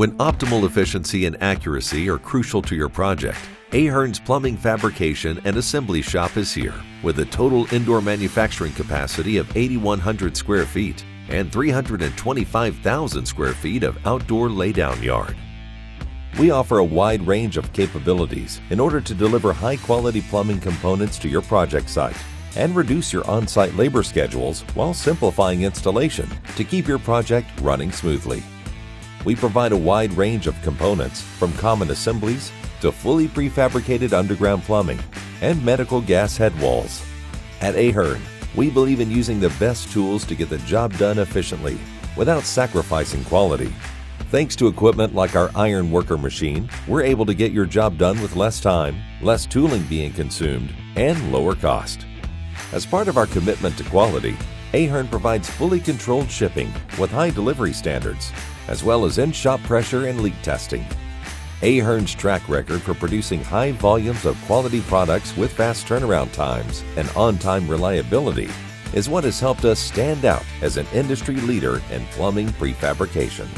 When optimal efficiency and accuracy are crucial to your project, Ahern's Plumbing Fabrication and Assembly Shop is here with a total indoor manufacturing capacity of 8,100 square feet and 325,000 square feet of outdoor laydown yard. We offer a wide range of capabilities in order to deliver high-quality plumbing components to your project site and reduce your on-site labor schedules while simplifying installation to keep your project running smoothly. We provide a wide range of components from common assemblies to fully prefabricated underground plumbing and medical gas head walls. At Ahern, we believe in using the best tools to get the job done efficiently without sacrificing quality. Thanks to equipment like our iron worker machine, we're able to get your job done with less time, less tooling being consumed, and lower cost. As part of our commitment to quality, Ahern provides fully controlled shipping with high delivery standards, as well as in-shop pressure and leak testing. Ahern's track record for producing high volumes of quality products with fast turnaround times and on-time reliability is what has helped us stand out as an industry leader in plumbing prefabrication.